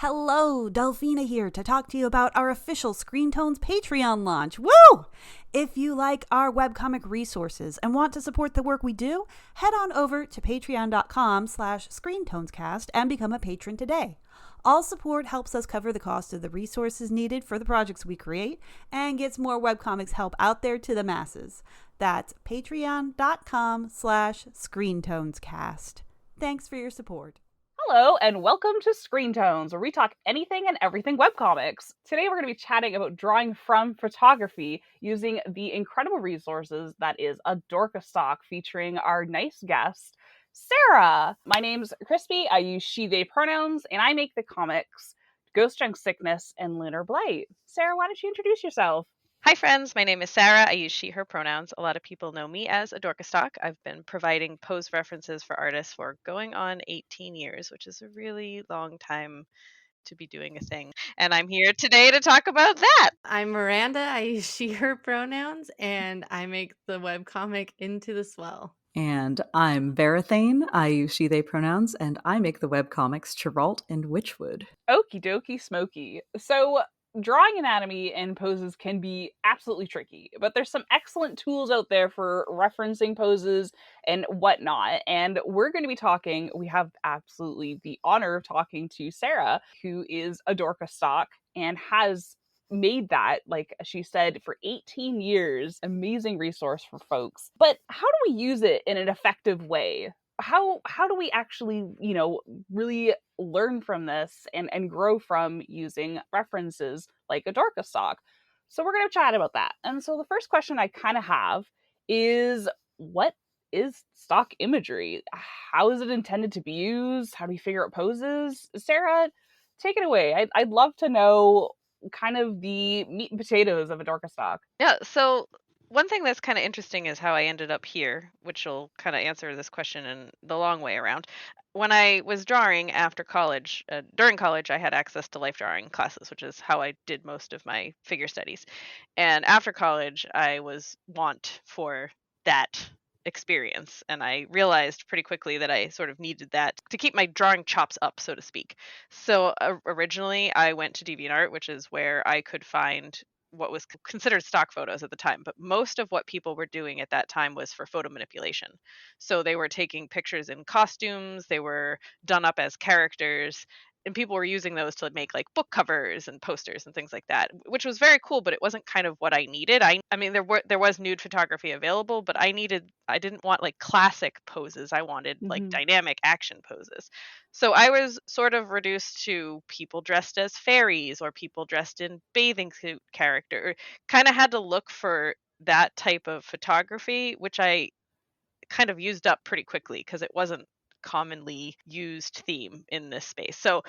Hello, Delphina here to talk to you about our official Screen Tones Patreon launch. Woo! If you like our webcomic resources and want to support the work we do, head on over to patreon.com/screentonescast and become a patron today. All support helps us cover the cost of the resources needed for the projects we create and gets more webcomics help out there to the masses. That's patreon.com/screentonescast. Thanks for your support. Hello, and welcome to Screen Tones, where we talk anything and everything webcomics. Today we're going to be chatting about drawing from photography using the incredible resources that is AdorkaStock, featuring our nice guest, Sarah. My name's Crispy, I use she, they pronouns, and I make the comics Ghost Junk Sickness and Lunar Blight. Sarah, why don't you introduce yourself? Hi friends, my name is Sarah. I use she, her pronouns. A lot of people know me as AdorkaStock. I've been providing pose references for artists for going on 18 years, which is a really long time to be doing a thing. And I'm here today to talk about that. I'm Miranda. I use she, her pronouns, and I make the webcomic Into the Swell. And I'm Verathane. I use she, they pronouns, and I make the webcomics Chiralt and Witchwood. Okie dokie smoky. So, drawing anatomy and poses can be absolutely tricky, but there's some excellent tools out there for referencing poses and whatnot. And we have absolutely the honor of talking to Sarah, who is AdorkaStock and has made that, like she said, for 18 years. Amazing resource for folks. But how do we use it in an effective way? How do we actually, really learn from this and grow from using references like AdorkaStock? So we're going to chat about that. And so the first question I kind of have is, what is stock imagery? How is it intended to be used? How do we figure out poses? Sarah, take it away. I'd love to know kind of the meat and potatoes of AdorkaStock. Yeah, so one thing that's kind of interesting is how I ended up here, which will kind of answer this question in the long way around. When I was drawing after college, during college, I had access to life drawing classes, which is how I did most of my figure studies. And after college, I was want for that experience. And I realized pretty quickly that I sort of needed that to keep my drawing chops up, so to speak. So originally, I went to DeviantArt, which is where I could find what was considered stock photos at the time, but most of what people were doing at that time was for photo manipulation. So they were taking pictures in costumes, they were done up as characters, and people were using those to make like book covers and posters and things like that, which was very cool, but it wasn't kind of what I needed. I mean there was nude photography available, but I didn't want like classic poses. I wanted like dynamic action poses. So I was sort of reduced to people dressed as fairies or people dressed in bathing suit character. Kind of had to look for that type of photography, which I kind of used up pretty quickly because it wasn't commonly used theme in this space. So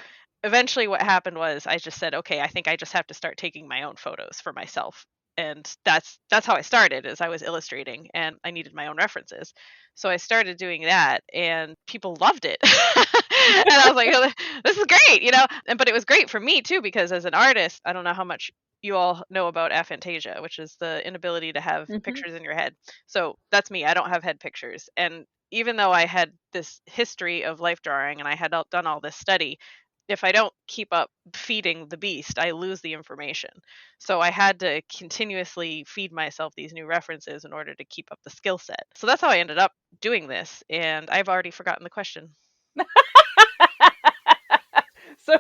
eventually what happened was I just said, okay, I think I just have to start taking my own photos for myself. And that's how I started, is I was illustrating and I needed my own references. So I started doing that and people loved it. And I was like, oh, this is great, but it was great for me too, because as an artist, I don't know how much you all know about aphantasia, which is the inability to have pictures in your head. So that's me. I don't have head pictures. And even though I had this history of life drawing and I had done all this study, if I don't keep up feeding the beast, I lose the information. So I had to continuously feed myself these new references in order to keep up the skill set. So that's how I ended up doing this. And I've already forgotten the question. So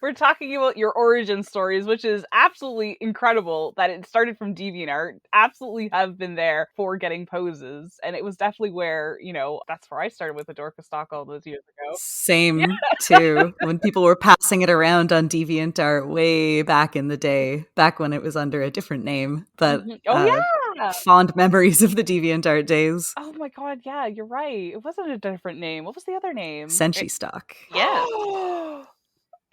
we're talking about your origin stories, which is absolutely incredible that it started from DeviantArt. Absolutely have been there for getting poses. And it was definitely where, that's where I started with AdorkaStock all those years ago. Same, too. When people were passing it around on DeviantArt way back in the day, back when it was under a different name. But yeah, fond memories of the DeviantArt days. Oh my god, yeah, you're right. It wasn't a different name. What was the other name? SenshiStock. Yeah.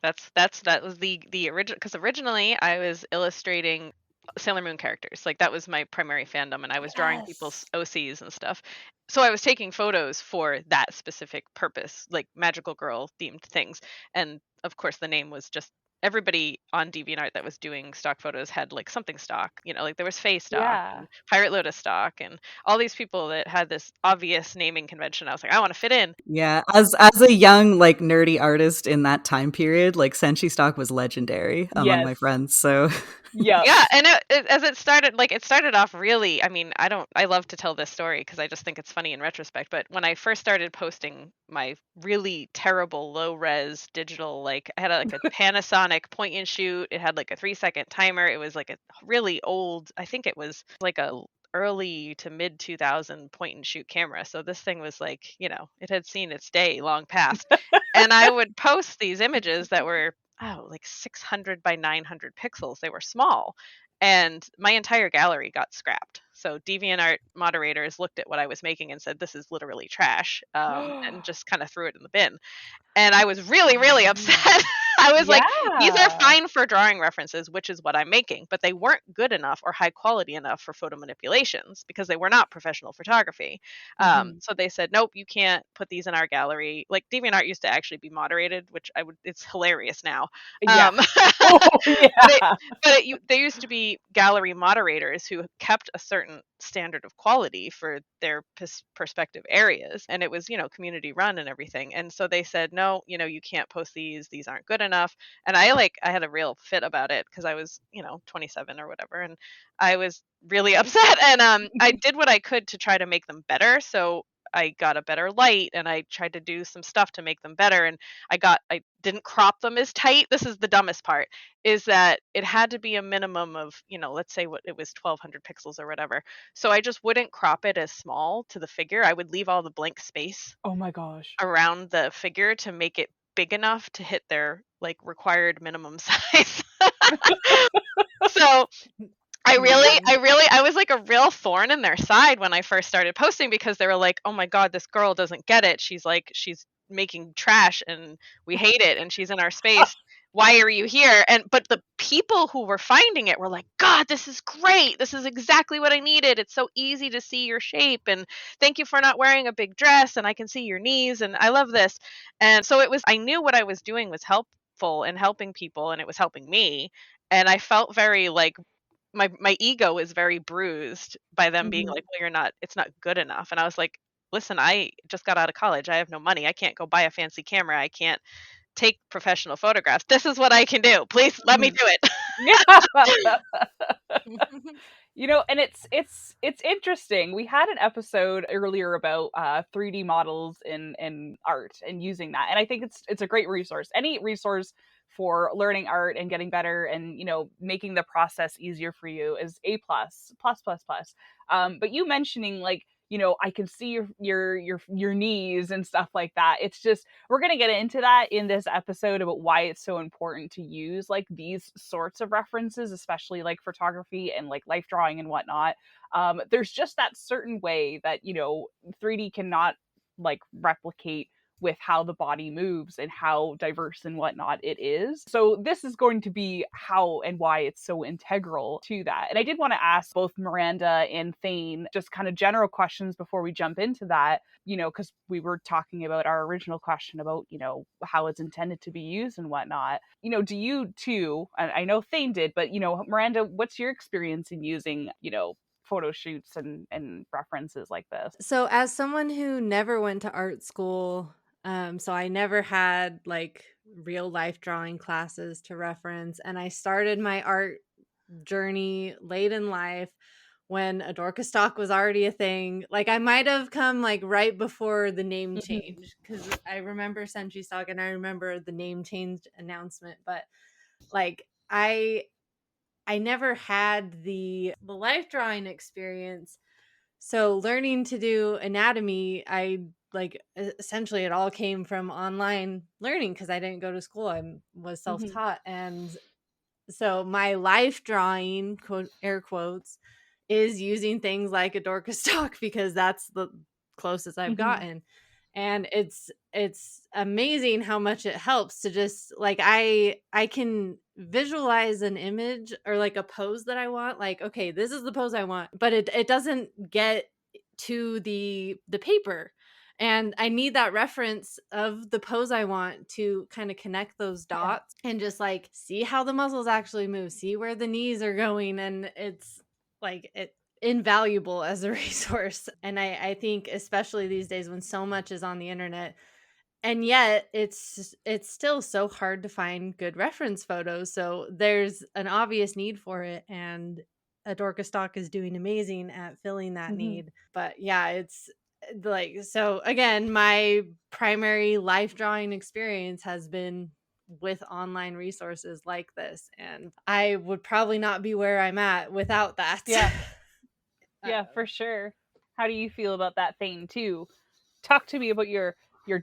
That was the original, because originally I was illustrating Sailor Moon characters. Like that was my primary fandom, and I was drawing people's OCs and stuff. So I was taking photos for that specific purpose, like magical girl themed things. And of course the name was just everybody on DeviantArt that was doing stock photos had like something stock, like there was Faye stock Yeah. and Pirate Lotus stock and all these people that had this obvious naming convention. I was like, I want to fit in. Yeah, as a young like nerdy artist in that time period, like Senshi stock was legendary among my Yes. friends. So Yep. Yeah, and as it started off really, I mean, I love to tell this story because I just think it's funny in retrospect, but when I first started posting my really terrible low res digital, like I had like a Panasonic point and shoot, it had like a 3-second timer, it was like a really old, I think it was like a early to mid 2000 point and shoot camera. So this thing was like, it had seen its day long past. And I would post these images that were like 600 by 900 pixels. They were small. And my entire gallery got scrapped. So DeviantArt moderators looked at what I was making and said, this is literally trash, and just kind of threw it in the bin. And I was really, really upset. I was like, these are Yeah. fine for drawing references, which is what I'm making, but they weren't good enough or high quality enough for photo manipulations because they were not professional photography. Mhm. So they said, nope, you can't put these in our gallery. Like DeviantArt used to actually be moderated, which it's hilarious now. Yeah. Um, Oh, but yeah. there used to be gallery moderators who kept a certain standard of quality for their perspective areas, and it was community run and everything. And so they said, no, you can't post these aren't good enough. And I had a real fit about it because I was 27 or whatever, and I was really upset. And I did what I could to try to make them better. So I got a better light and I tried to do some stuff to make them better, and I didn't crop them as tight. This is the dumbest part, is that it had to be a minimum of, let's say what it was, 1200 pixels or whatever. So I just wouldn't crop it as small to the figure. I would leave all the blank space Oh my gosh. around the figure to make it big enough to hit their like required minimum size. So Amazing. I was like a real thorn in their side when I first started posting because they were like, oh my God, this girl doesn't get it. She's making trash and we hate it and she's in our space. Why are you here? But the people who were finding it were like, God, this is great. This is exactly what I needed. It's so easy to see your shape. And thank you for not wearing a big dress. And I can see your knees. And I love this. And so I knew what I was doing was helpful and helping people and it was helping me. And I felt very like my ego is very bruised by them being like, well, it's not good enough. And I was like, listen, I just got out of college. I have no money. I can't go buy a fancy camera. I can't take professional photographs. This is what I can do. Please let me do it. Yeah. And it's interesting. We had an episode earlier about 3D models in art and using that. And I think it's a great resource. Any resource for learning art and getting better and making the process easier for you is A plus plus plus plus. But you mentioning like I can see your knees and stuff like that. It's just we're going to get into that in this episode about why it's so important to use like these sorts of references, especially like photography and like life drawing and whatnot. There's just that certain way that 3D cannot like replicate with how the body moves and how diverse and whatnot it is. So this is going to be how and why it's so integral to that. And I did want to ask both Miranda and Thane just kind of general questions before we jump into that, because we were talking about our original question about, how it's intended to be used and whatnot. Do you too, and I know Thane did, but, Miranda, what's your experience in using, photo shoots and references like this? So, as someone who never went to art school, so I never had like real life drawing classes to reference, and I started my art journey late in life when AdorkaStock was already a thing. Like I might have come like right before the name change because I remember Senshi Stock and I remember the name change announcement, but like I never had the life drawing experience. So learning to do anatomy, I like essentially it all came from online learning because I didn't go to school. I was self-taught. And so my life drawing, quote air quotes, is using things like AdorkaStock because that's the closest I've gotten. And it's amazing how much it helps to just like I can visualize an image or like a pose that I want, like okay, this is the pose I want, but it doesn't get to the paper. And I need that reference of the pose I want to kind of connect those dots and just like see how the muscles actually move, see where the knees are going. And it's like invaluable as a resource. And I think especially these days when so much is on the internet, and yet it's still so hard to find good reference photos. So there's an obvious need for it, and AdorkaStock is doing amazing at filling that need. But yeah, it's like, so again, my primary life drawing experience has been with online resources like this, and I would probably not be where I'm at without that. Yeah. Yeah, for sure. How do you feel about that thing too? Talk to me about your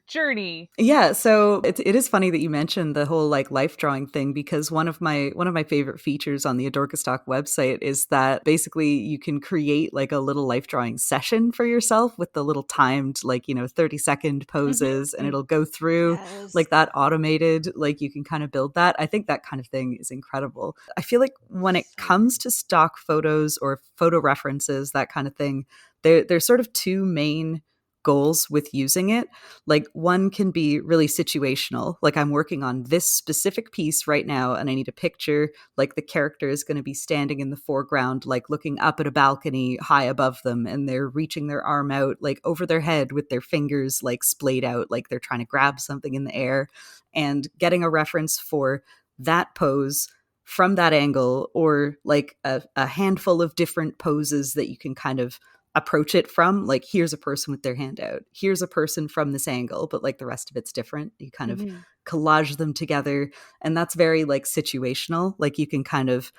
journey. Yeah, so it is funny that you mentioned the whole like life drawing thing, because one of my favorite features on the AdorkaStock website is that basically you can create like a little life drawing session for yourself with the little timed 30-second poses, and it'll go through like that automated, like you can kind of build that. I think that kind of thing is incredible. I feel like when it comes to stock photos or photo references, that kind of thing, there's sort of two main goals with using it. Like, one can be really situational, like I'm working on this specific piece right now and I need a picture, like the character is going to be standing in the foreground, like looking up at a balcony high above them, and they're reaching their arm out like over their head with their fingers like splayed out, like they're trying to grab something in the air, and getting a reference for that pose from that angle, or like a handful of different poses that you can kind of approach it from. Like, here's a person with their hand out, here's a person from this angle, but like the rest of it's different. You kind of collage them together, and that's very like situational. Like, you can kind of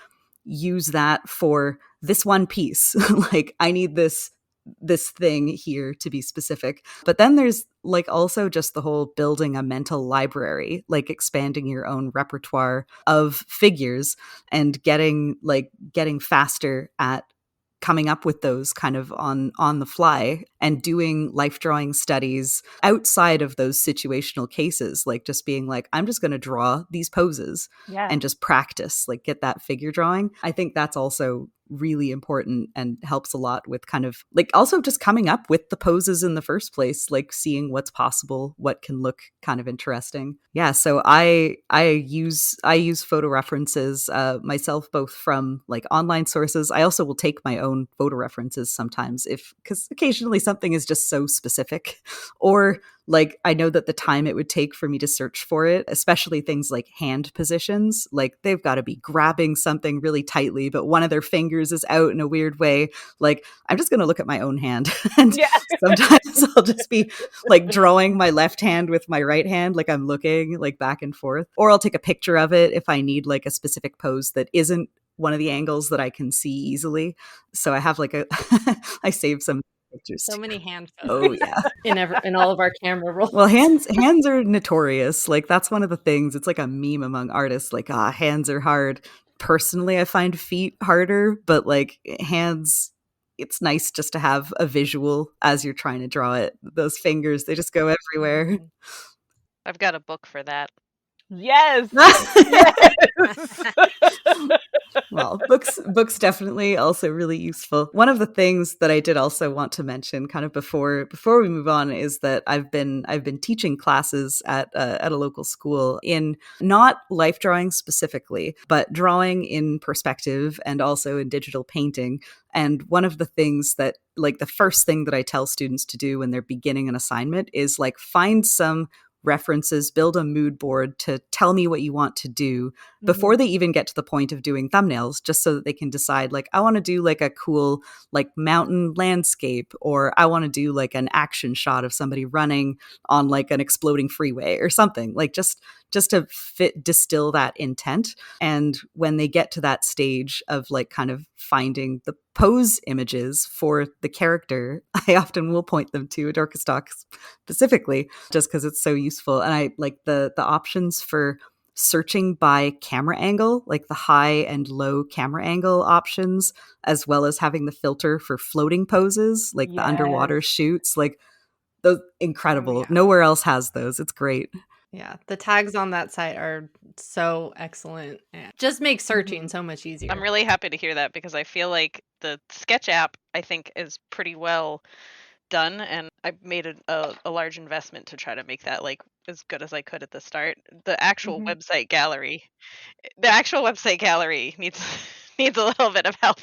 use that for this one piece. Like, I need this thing here to be specific. But then there's like also just the whole building a mental library, like expanding your own repertoire of figures and getting faster at coming up with those kind of on the fly, and doing life drawing studies outside of those situational cases, like just being like, I'm just going to draw these poses and just practice, like get that figure drawing. I think that's also really important and helps a lot with kind of like also just coming up with the poses in the first place, like seeing what's possible, what can look kind of interesting. Yeah, so I use photo references myself, both from like online sources. I also will take my own photo references sometimes, because occasionally something is just so specific, or like I know that the time it would take for me to search for it, especially things like hand positions, like they've got to be grabbing something really tightly, but one of their fingers is out in a weird way. Like, I'm just going to look at my own hand. And sometimes I'll just be like drawing my left hand with my right hand, like I'm looking like back and forth. Or I'll take a picture of it if I need like a specific pose that isn't one of the angles that I can see easily. So I have like I save some pictures. So many hand photos. Oh yeah. in all of our camera rolls. Well, hands are notorious. Like, that's one of the things. It's like a meme among artists, like, hands are hard. Personally, I find feet harder, but like hands, it's nice just to have a visual as you're trying to draw it. Those fingers, they just go everywhere. I've got a book for that. Yes. Well, books definitely also really useful. One of the things that I did also want to mention kind of before we move on is that I've been teaching classes at a local school in not life drawing specifically, but drawing in perspective and also in digital painting. And one of the things that, like, the first thing that I tell students to do when they're beginning an assignment is like find some references, build a mood board to tell me what you want to do before they even get to the point of doing thumbnails, just so that they can decide, like, I want to do like a cool like mountain landscape, or I want to do like an action shot of somebody running on like an exploding freeway or something, like just to distill that intent. And when they get to that stage of like kind of finding the pose images for the character, I often will point them to AdorkaStock specifically, just because it's so useful. And I like the options for searching by camera angle, like the high and low camera angle options, as well as having the filter for floating poses, like the underwater shoots, like those, incredible. Nowhere else has those. It's great. Yeah, the tags on that site are so excellent. And just makes searching so much easier. I'm really happy to hear that, because I feel like the Sketch app, I think, is pretty well done, and I made a large investment to try to make that like as good as I could at the start. The actual website gallery needs needs a little bit of help.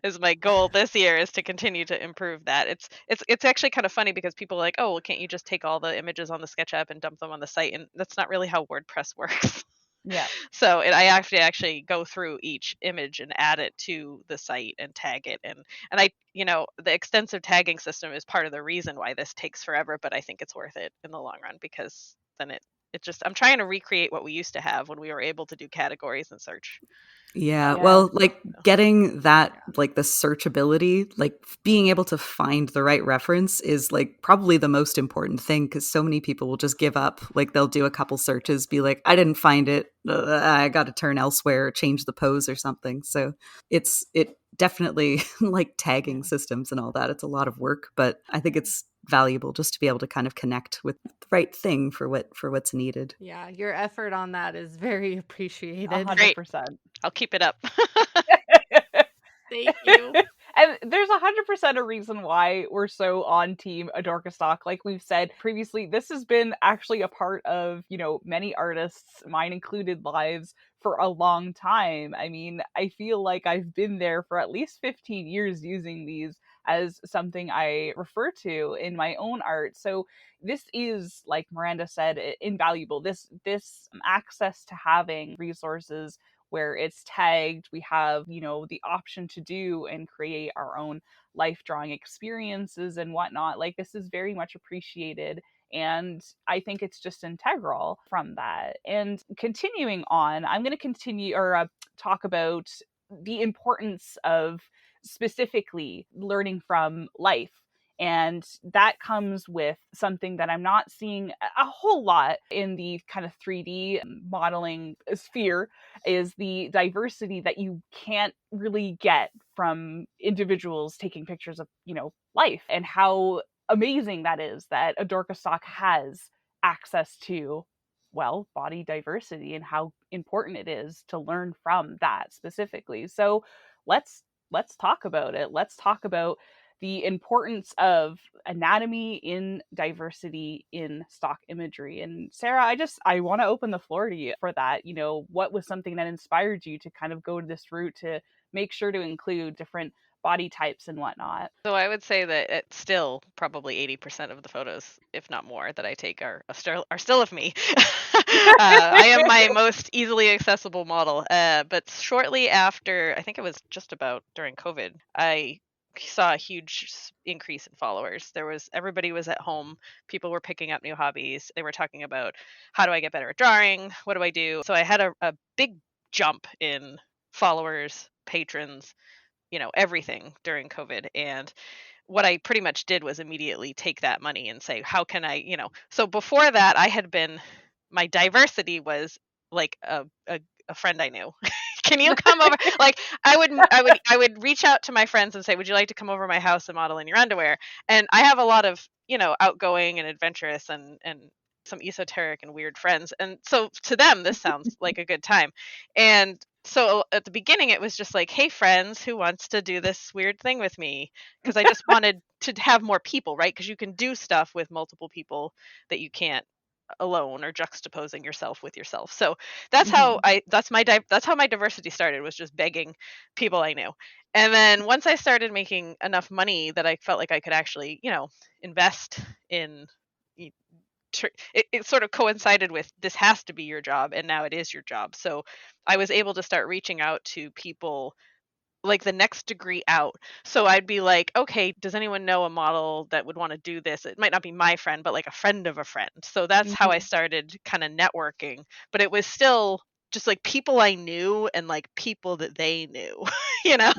Is my goal this year, is to continue to improve that. It's actually kind of funny because people are like, oh, well, can't you just take all the images on the SketchUp and dump them on the site? And that's not really how WordPress works. Yeah. So I actually go through each image and add it to the site and tag it, and I, the extensive tagging system is part of the reason why this takes forever, but I think it's worth it in the long run, because then it just, I'm trying to recreate what we used to have when we were able to do categories and search. Yeah, Yeah. well, like getting that, like the searchability, like being able to find the right reference is like probably the most important thing, because so many people will just give up. Like they'll do a couple searches, be like, I didn't find it. I got to turn elsewhere, change the pose or something. So it definitely like tagging systems and all that. It's a lot of work, but I think it's valuable just to be able to kind of connect with the right thing for what's needed. Yeah, your effort on that is very appreciated. 100%. I'll keep it up. Thank you. And there's 100% a reason why we're so on team AdorkaStock. Like we've said previously, this has been actually a part of, many artists, mine included, lives for a long time. I mean, I feel like I've been there for at least 15 years using these as something I refer to in my own art. So this is, like Miranda said, invaluable. This access to having resources where it's tagged, we have, the option to do and create our own life drawing experiences and whatnot. Like this is very much appreciated. And I think it's just integral from that. And continuing on, I'm going to continue or talk about the importance of specifically learning from life. And that comes with something that I'm not seeing a whole lot in the kind of 3D modeling sphere, is the diversity that you can't really get from individuals taking pictures of, life, and how amazing that is that AdorkaStock has access to, well, body diversity, and how important it is to learn from that specifically. So let's talk about it. Let's talk about the importance of anatomy in diversity in stock imagery. And Sarah, I want to open the floor to you for that. What was something that inspired you to kind of go to this route to make sure to include different body types and whatnot? So I would say that it's still probably 80% of the photos, if not more, that I take are still of me. I am my most easily accessible model. But shortly after, I think it was just about during COVID, I saw a huge increase in followers. Everybody was at home. People were picking up new hobbies. They were talking about, how do I get better at drawing? What do I do? So I had a big jump in followers, patrons, everything during COVID. And what I pretty much did was immediately take that money and say, how can I, so before that, my diversity was like a friend I knew. Can you come over? Like I would reach out to my friends and say, would you like to come over to my house and model in your underwear? And I have a lot of, outgoing and adventurous and some esoteric and weird friends. And so to them, this sounds like a good time. And so at the beginning, it was just like, hey, friends, who wants to do this weird thing with me? Because I just wanted to have more people, right? Because you can do stuff with multiple people that you can't alone, or juxtaposing yourself with yourself. So that's how that's how my diversity started, was just begging people I knew. And then once I started making enough money that I felt like I could actually, invest in, it sort of coincided with, this has to be your job, and now it is your job. So I was able to start reaching out to people like the next degree out. So I'd be like, okay, does anyone know a model that would want to do this? It might not be my friend, but like a friend of a friend. So that's how I started kind of networking. But it was still just like people I knew and like people that they knew, Yeah.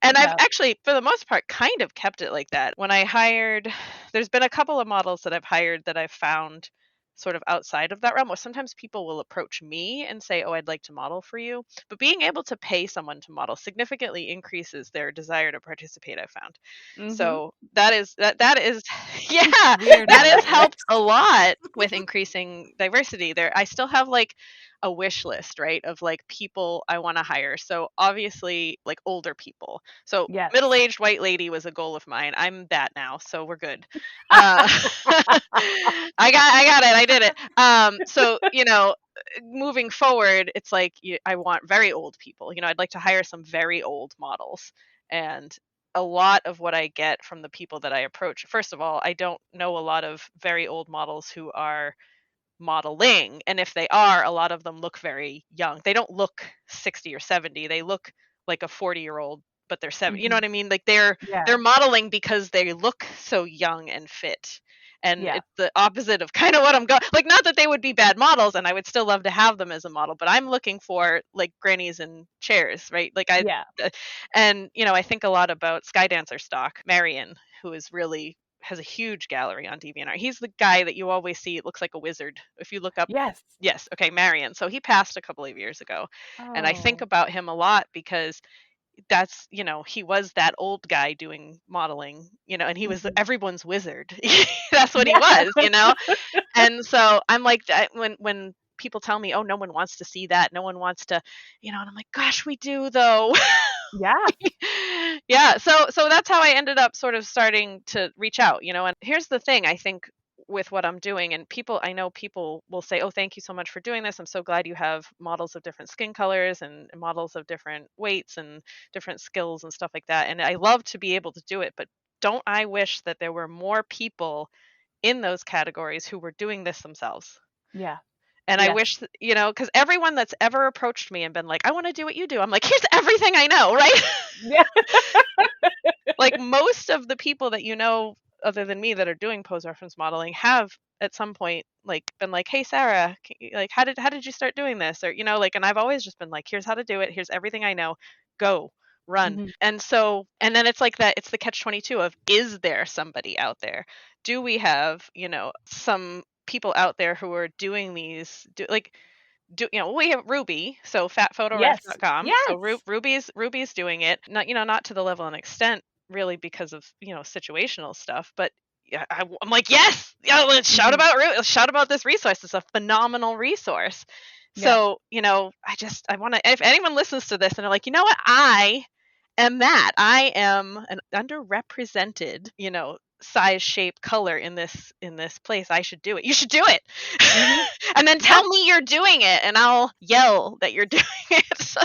And I've actually, for the most part, kind of kept it like that. When I hired, there's been a couple of models that I've hired that I've found sort of outside of that realm, where sometimes people will approach me and say, oh, I'd like to model for you. But being able to pay someone to model significantly increases their desire to participate, I found. So that is yeah, Weird that how has that helped a lot with increasing diversity there. I still have like a wish list, right, of like people I want to hire. So obviously like older people. So Yes. middle-aged white lady was a goal of mine. I'm that now, so we're good. Uh, I got it. I did it. So moving forward, it's like I want very old people. I'd like to hire some very old models, and a lot of what I get from the people that I approach. First of all, I don't know a lot of very old models who are modeling, and if they are, a lot of them look very young. They don't look 60 or 70. They look like a 40-year-old, but they're 70. You know Mhm. what I mean? Like they're Yeah. modeling because they look so young and fit. And Yeah. it's the opposite of kind of what I'm going, like, not that they would be bad models, and I would still love to have them as a model, but I'm looking for like grannies in chairs, right? Like Yeah. and I think a lot about Skydancer stock, Marion, who is really has a huge gallery on DeviantArt. He's the guy that you always see. It looks like a wizard. If you look up, Yes. yes, okay, Marion. So he passed a couple of years ago, and I think Oh. about him a lot because that's he was that old guy doing modeling, and he was Mhm. everyone's wizard. That's what he Yeah. was. And so I'm like, when people tell me, oh, no one wants to see that, no one wants to, and I'm like, gosh, we do though. Yeah. Yeah, so that's how I ended up sort of starting to reach out, and here's the thing, I think, with what I'm doing, and I know people will say, oh, thank you so much for doing this, I'm so glad you have models of different skin colors and models of different weights and different skills and stuff like that, and I love to be able to do it, but don't I wish that there were more people in those categories who were doing this themselves. Yeah. And I Yes. wish, because everyone that's ever approached me and been like, I want to do what you do, I'm like, here's everything I know, right? Yeah. Like most of the people that other than me that are doing pose reference modeling have at some point like been like, hey Sarah, like how did you start doing this, or like, and I've always just been like, here's how to do it, here's everything I know, go run. Mhm. And then it's like that, it's the catch 22 of, is there somebody out there, do we have some people out there who are doing these we have Ruby, so Yes. fatphotoref.com. So Yes. Ruby's doing it, not to the level and extent really because of situational stuff, but yeah, I'm like, yes, yeah, let's shout Mhm. about let's shout about this resource. It's a phenomenal resource. Yeah. So I want to, if anyone listens to this and they're like, you know what, I am that, I am an underrepresented size, shape, color in this place, I should do it, you should do it. Mhm. And then Yeah. tell me you're doing it and I'll yell that you're doing it.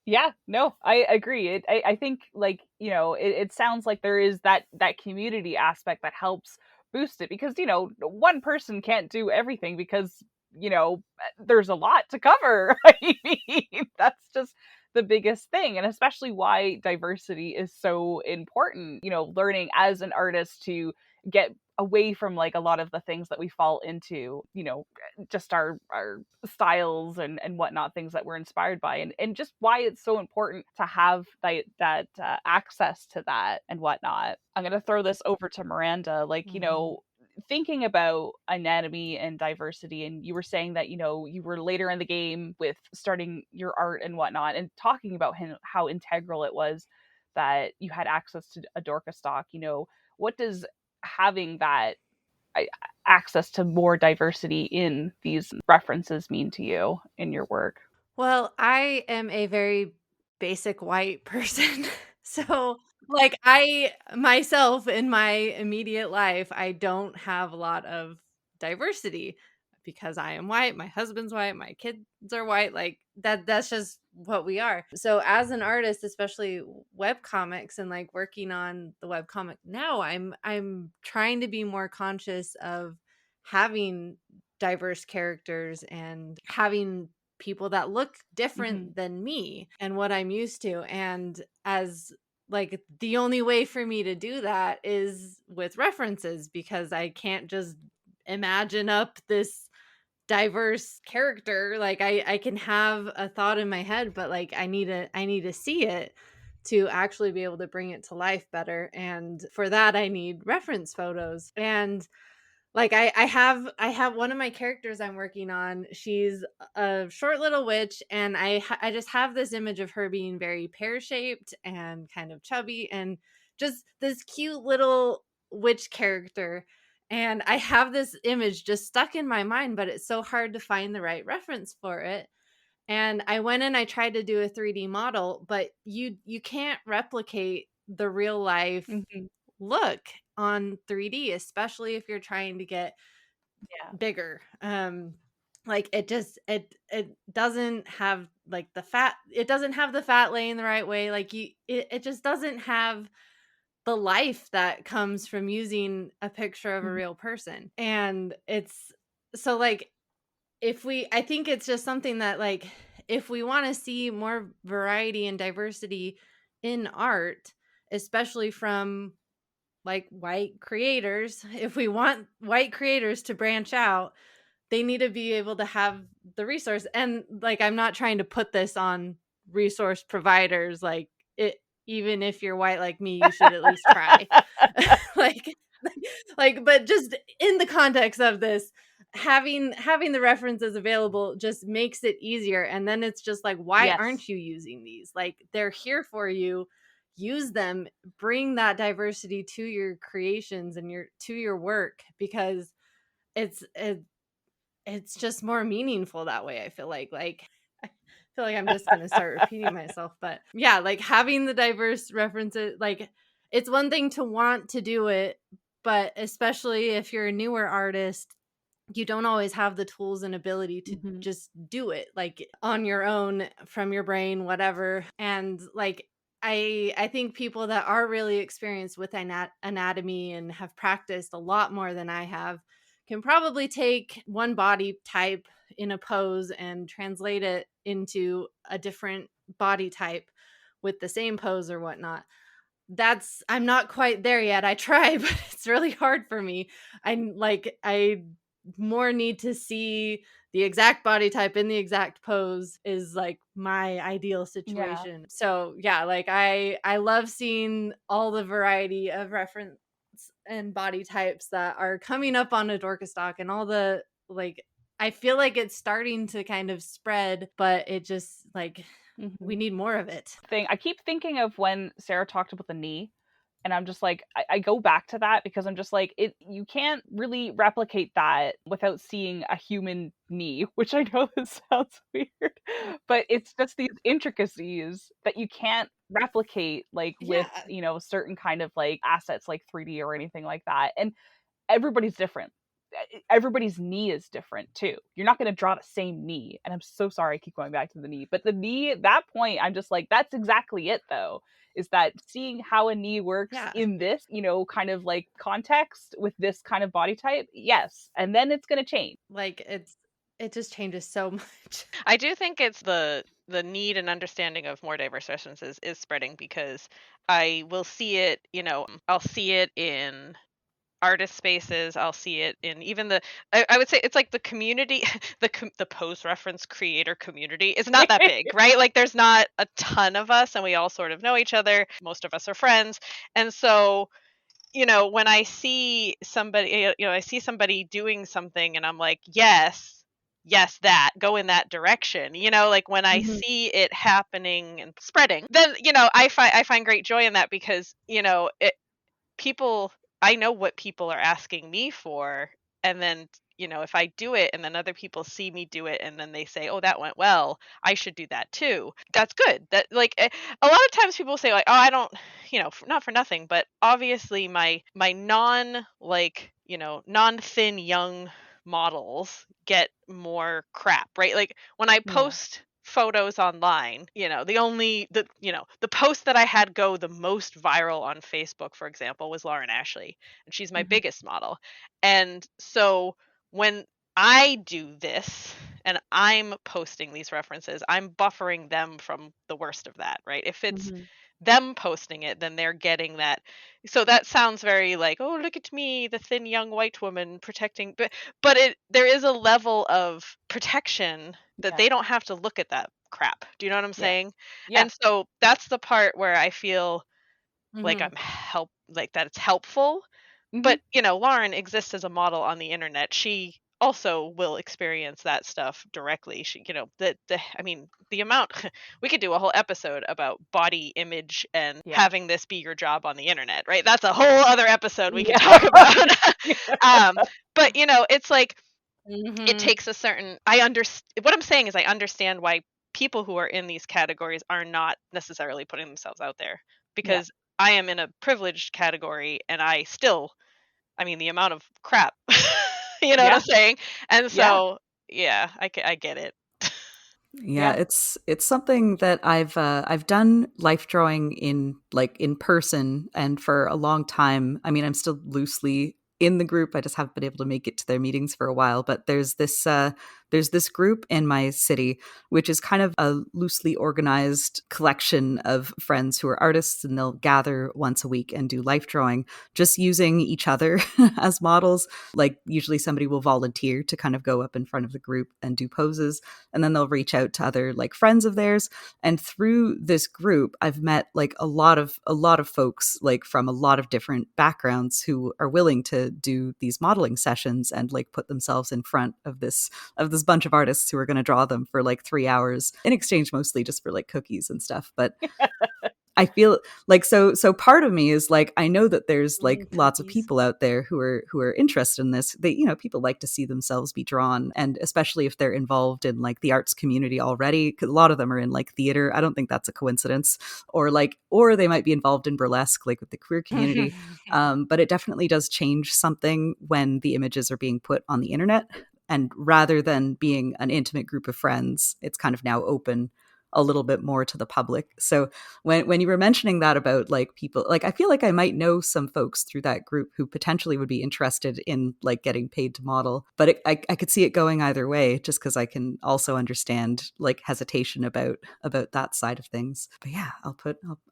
Yeah, no, I agree. I think like, it sounds like there is that community aspect that helps boost it because, one person can't do everything because, there's a lot to cover. I mean, that's just the biggest thing. And especially why diversity is so important, learning as an artist to get away from like a lot of the things that we fall into, just our styles and whatnot, things that we're inspired by, and just why it's so important to have that access to that and whatnot. I'm gonna throw this over to Miranda, like, thinking about anatomy and diversity, and you were saying that you were later in the game with starting your art and whatnot, and talking about how integral it was that you had access to AdorkaStock. What does having that access to more diversity in these references mean to you in your work? Well, I am a very basic white person. So, like, I myself in my immediate life, I don't have a lot of diversity because I am white, my husband's white, my kids are white, like that's just what we are. So, as an artist, especially web comics and like working on the web comic now, I'm trying to be more conscious of having diverse characters and having people that look Mm-hmm. different than me and what I'm used to. And as like the only way for me to do that is with references because I can't just imagine up this diverse character. Like I can have a thought in my head, but like I need to see it to actually be able to bring it to life better. And for that I need reference photos. And like I have one of my characters I'm working on. She's a short little witch, and I just have this image of her being very pear shaped and kind of chubby, and just this cute little witch character. And I have this image just stuck in my mind, but it's so hard to find the right reference for it. And I went and I tried to do a 3D model, but you can't replicate the real life Mhm. look on 3D, especially if you're trying to get Yeah. bigger. Like it just it doesn't have like the fat, it doesn't have the fat laying the right way. Like it just doesn't have the life that comes from using a picture of a Mhm. real person. And it's so like, if we I think it's just something that, like, if we want to see more variety and diversity in art, especially from like white creators, if we want white creators to branch out, they need to be able to have the resource. And like, I'm not trying to put this on resource providers, like, it, even if you're white like me, you should at least try. like but just in the context of this, having the references available just makes it easier. And then it's just like, why Yes. aren't you using these? Like, they're here for you. Use them, bring that diversity to your creations and your work, because it's it's just more meaningful that way. I feel like I feel like I'm just going to start repeating myself, but yeah, like having the diverse references, like, it's one thing to want to do it, but especially if you're a newer artist, you don't always have the tools and ability to Mhm. just do it like on your own, from your brain, whatever. And like, I think people that are really experienced with anatomy and have practiced a lot more than I have can probably take one body type in a pose and translate it into a different body type with the same pose or whatnot. I'm not quite there yet. I try, but it's really hard for me. I more need to see the exact body type in the exact pose is like my ideal Yeah. situation. So yeah, like I love seeing all the variety of reference and body types that are coming up on AdorkaStock, and all the, like, I feel like it's starting to kind of spread, but it just like, Mhm. we need more of it. I keep thinking of when Sarah talked about the knee, and I'm just like, I go back to that because I'm just like, you can't really replicate that without seeing a human knee, which I know this sounds weird, but it's just these intricacies that you can't replicate, like with, Yeah. certain kind of like assets like 3D or anything like that. And everybody's different. Everybody's knee is different too. You're not going to draw the same knee. And I'm so sorry I keep going back to the knee, but the knee, at that point, I'm just like, that's exactly it though, is that seeing how a knee works Yeah. in this, kind of like context with this kind of body type. Yes. And then it's going to change. Like, it just changes so much. I do think it's the need and understanding of more diverse references is spreading, because I will see it, I'll see it in artist spaces. I'll see it in even I would say it's like the community, the pose reference creator community is not that big, right? Like, there's not a ton of us, and we all sort of know each other. Most of us are friends. And so, when I see somebody, I see somebody doing something and I'm like, yes, yes, that, go in that direction. Like, when I Mhm. see it happening and spreading, then, I find great joy in that, because, people I know what people are asking me for, and then, if I do it and then other people see me do it and then they say, "Oh, that went well. I should do that too." That's good. That, like, a lot of times people say, like, "Oh, I don't, not for nothing, but obviously my non-thin young models get more crap," right? Like, when I Yeah. post photos online, the post that I had go the most viral on Facebook, for example, was Lauren Ashley, and she's my Mhm. biggest model. And so, when I do this and I'm posting these references, I'm buffering them from the worst of that, right? If it's Mhm. them posting it, then they're getting that. So that sounds very like, "Oh, look at me, the thin young white woman protecting," but there is a level of protection that Yeah. they don't have to look at that crap. Do you know what I'm Yeah. saying? Yeah. And so that's the part where I feel like Mhm. that it's helpful. Mhm. But, Lauren exists as a model on the internet. She also will experience that stuff directly. I mean, the amount we could do a whole episode about body image and Yeah. having this be your job on the internet, right? That's a whole other episode we could Yeah. talk about. But it's like it Mhm. takes a certain. I understand what I'm saying is I understand why people who are in these categories are not necessarily putting themselves out there, because I am in a privileged category and I mean, the amount of crap, you know what I'm saying? And Yeah. so, yeah, I get it. Yeah, Yeah. it's something that I've done life drawing in person, and for a long time. I mean, I'm still loosely in the group. I just haven't been able to make it to their meetings for a while. But there's this group in my city, which is kind of a loosely organized collection of friends who are artists, and they'll gather once a week and do life drawing, just using each other as models. Like usually somebody will volunteer to kind of go up in front of the group and do poses, and then they'll reach out to other like friends of theirs. And through this group I've met like a lot of folks like from a lot of different backgrounds who are willing to do these modeling sessions and like put themselves in front of this bunch of artists who are going to draw them for like 3 hours in exchange mostly just for like cookies and stuff. But I feel like so part of me is like, I know that there's like lots of Cookies. people out there who are interested in this. They, people like to see themselves be drawn, and especially if they're involved in like the arts community already, 'cause a lot of them are in like theater. I don't think that's a coincidence. Or they might be involved in burlesque, like with the queer community. But it definitely does change something when the images are being put on the internet. And rather than being an intimate group of friends, it's kind of now open a little bit more to the public. So when you were mentioning that about like people, like I feel like I might know some folks through that group who potentially would be interested in like getting paid to model. But I could see it going either way, just because I can also understand like hesitation about that side of things. But yeah,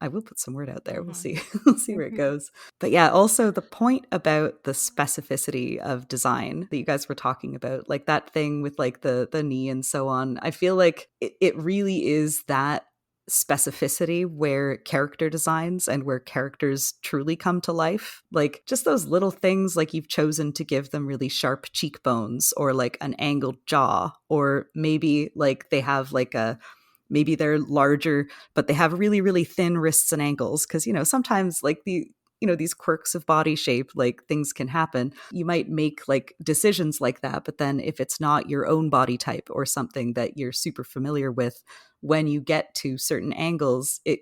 I will put some word out there. We'll see. We'll see where it goes. But yeah, also the point about the specificity of design that you guys were talking about, like that thing with like the knee and so on. I feel like it really is that specificity where character designs and where characters truly come to life. Like just those little things, like you've chosen to give them really sharp cheekbones or like an angled jaw, or maybe like they have like maybe they're larger but they have really really thin wrists and ankles, because sometimes like these quirks of body shape, like things can happen. You might make like decisions like that, but then if it's not your own body type or something that you're super familiar with, when you get to certain angles, it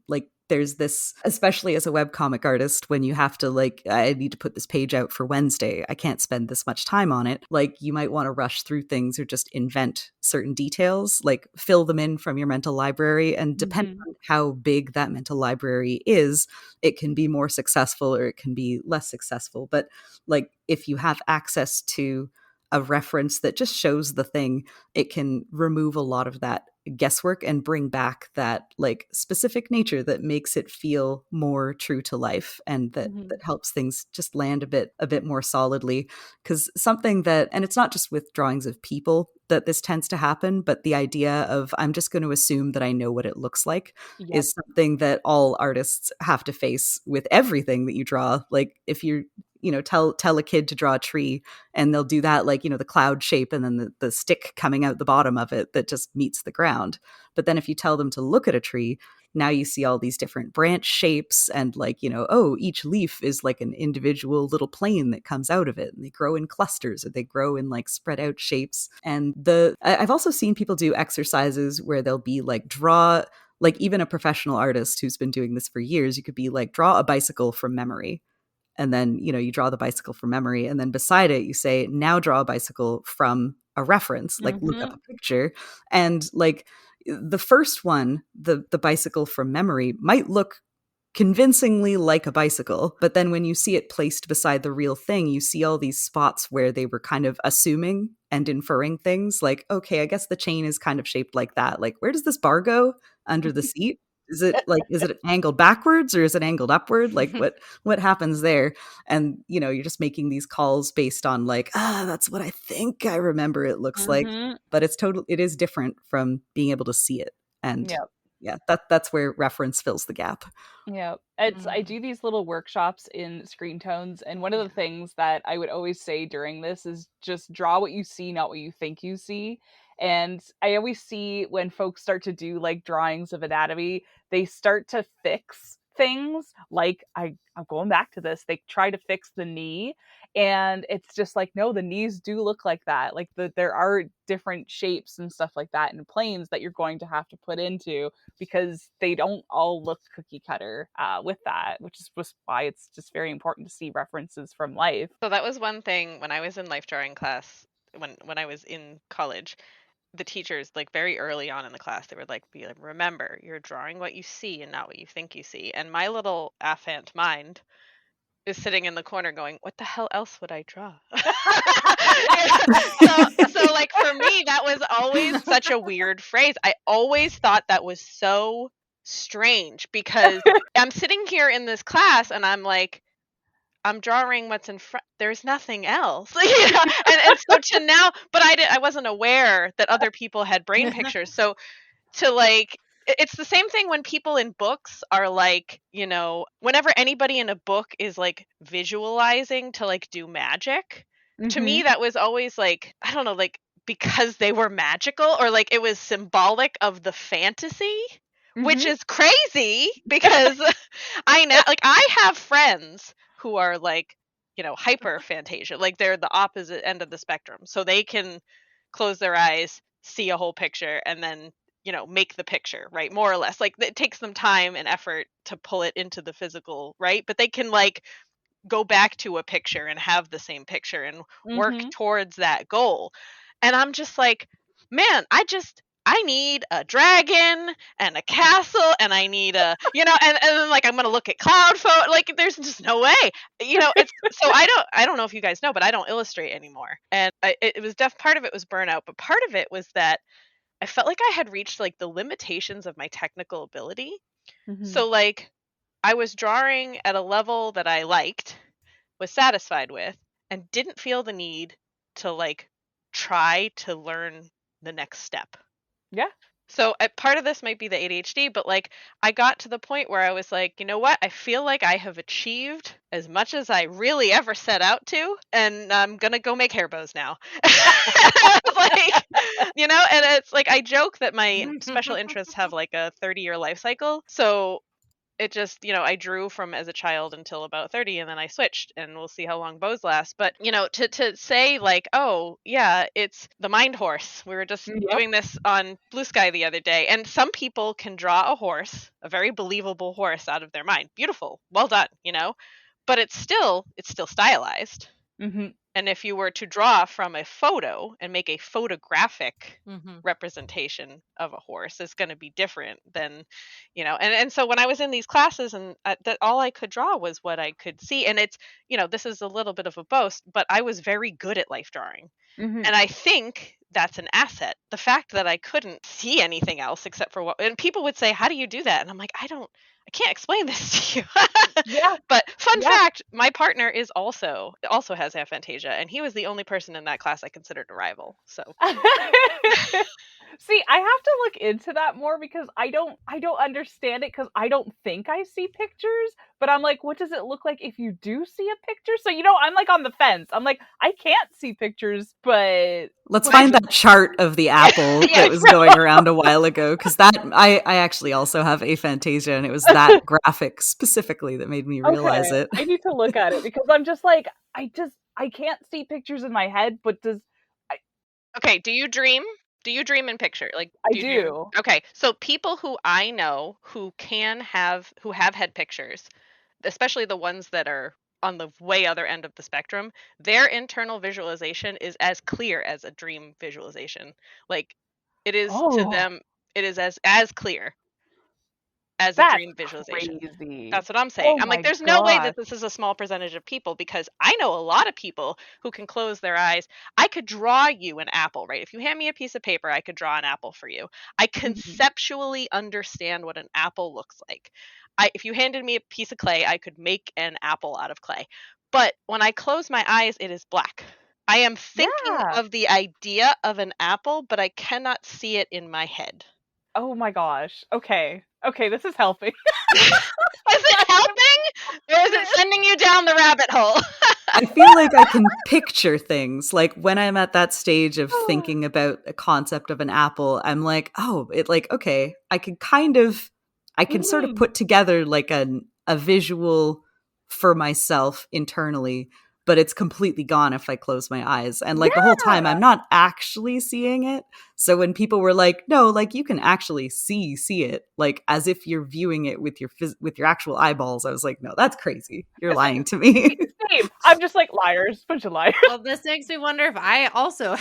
like there's this, especially as a webcomic artist, when you have to like, I need to put this page out for Wednesday, I can't spend this much time on it. Like you might want to rush through things or just invent certain details, like fill them in from your mental library. And depending on how big that mental library is, it can be more successful or it can be less successful. But like if you have access to a reference that just shows the thing, it can remove a lot of that guesswork and bring back that like specific nature that makes it feel more true to life, and that helps things just land a bit more solidly. Because something that, and it's not just with drawings of people that this tends to happen, but the idea of I'm just going to assume that I know what it looks like is something that all artists have to face with everything that you draw. Like if you're tell a kid to draw a tree, and they'll do that like the cloud shape and then the stick coming out the bottom of it that just meets the ground. But then if you tell them to look at a tree, now you see all these different branch shapes, and like oh, each leaf is like an individual little plane that comes out of it, and they grow in clusters or they grow in like spread out shapes. And I've also seen people do exercises where they'll be like draw, like even a professional artist who's been doing this for years, you could be like draw a bicycle from memory. And then, you draw the bicycle from memory. And then beside it, you say, now draw a bicycle from a reference, like look up a picture. And like the first one, the bicycle from memory might look convincingly like a bicycle. But then when you see it placed beside the real thing, you see all these spots where they were kind of assuming and inferring things like, okay, I guess the chain is kind of shaped like that. Like, where does this bar go? Under the seat? Is it angled backwards or is it angled upward? Like what happens there? And you're just making these calls based on like, that's what I think I remember it looks like. But it is different from being able to see it. And Yeah, that's where reference fills the gap. Yeah, I do these little workshops in screen tones, and one of the things that I would always say during this is just draw what you see, not what you think you see. And I always see when folks start to do like drawings of anatomy, they start to fix things. Like I'm going back to this, they try to fix the knee, and it's just like, no, the knees do look like that. Like there are different shapes and stuff like that and planes that you're going to have to put into, because they don't all look cookie cutter with that, which is just why it's just very important to see references from life. So that was one thing when I was in life drawing class, when I was in college, the teachers, like very early on in the class, they would be like, remember, you're drawing what you see and not what you think you see. And my little affant mind is sitting in the corner going, what the hell else would I draw? so like for me, that was always such a weird phrase. I always thought that was so strange, because I'm sitting here in this class and I'm like, I'm drawing what's in front. There's nothing else. And so to now, but I wasn't aware that other people had brain pictures. So to it's the same thing when people in books are like, whenever anybody in a book is like visualizing to like do magic, to me that was always like, I don't know, like because they were magical, or like it was symbolic of the fantasy, which is crazy because I have friends who are like, hyper fantasia, like they're the opposite end of the spectrum. So they can close their eyes, see a whole picture, and then make the picture, right? More or less. Like it takes them time and effort to pull it into the physical, right? But they can like go back to a picture and have the same picture and work towards that goal. And I'm just like, man, I need a dragon and a castle, and I need a, and then like I'm gonna look at cloud photo. Like there's just no way, It's so I don't know if you guys know, but I don't illustrate anymore. And it was part of it was burnout, but part of it was that I felt like I had reached like the limitations of my technical ability. So like I was drawing at a level that I liked, was satisfied with, and didn't feel the need to like try to learn the next step. Yeah. So part of this might be the ADHD, but like I got to the point where I was like, you know what? I feel like I have achieved as much as I really ever set out to, and I'm going to go make hair bows now. Like, and it's like I joke that my special interests have like a 30-year life cycle. So it just, I drew from as a child until about 30, and then I switched, and we'll see how long bows last. But, to say like, oh, yeah, it's the mind horse. We were just doing this on Blue Sky the other day, and some people can draw a horse, a very believable horse out of their mind. Beautiful. Well done, but it's still stylized. And if you were to draw from a photo and make a photographic representation of a horse, it's going to be different than, and so when I was in these classes, and that all I could draw was what I could see. And it's, this is a little bit of a boast, but I was very good at life drawing. And I think that's an asset. The fact that I couldn't see anything else except for and people would say, how do you do that? And I'm like, I can't explain this to you. Yeah. But fun fact, my partner is also has aphantasia, and he was the only person in that class I considered a rival. So see, I have to look into that more, because I don't understand it, because I don't think I see pictures, but I'm like, what does it look like if you do see a picture? So I'm like on the fence. I'm like, I can't see pictures, but let's find that chart of the apple that was going around a while ago, because that I actually also have aphantasia, and it was that graphic specifically that made me realize it. I need to look at it, because I'm just like, I can't see pictures in my head, but okay, do you dream? Do you dream in picture? Like I do. Okay, so people who I know who have had pictures, especially the ones that are on the way other end of the spectrum, their internal visualization is as clear as a dream visualization. Like it is to them, it is as clear as a dream visualization. Crazy. That's what I'm saying. Oh I'm like, there's no way that this is a small percentage of people, because I know a lot of people who can close their eyes. I could draw you an apple, right? If you hand me a piece of paper, I could draw an apple for you. I conceptually understand what an apple looks like. If you handed me a piece of clay, I could make an apple out of clay. But when I close my eyes, it is black. I am thinking of the idea of an apple, but I cannot see it in my head. Oh my gosh. Okay. Okay, this is helping. Is it helping? Or is it sending you down the rabbit hole? I feel like I can picture things. Like when I'm at that stage of thinking about a concept of an apple, I'm like, oh, it like, okay, I can sort of Mhm. put together like a visual for myself internally, but it's completely gone if I close my eyes. And like the whole time Yeah. I'm not actually seeing it. So when people were like, no, like you can actually see it, like as if you're viewing it with your actual eyeballs, I was like, no, that's crazy. You're lying to me. Same. I'm just like liars, bunch of liars. Well, this makes me wonder if I also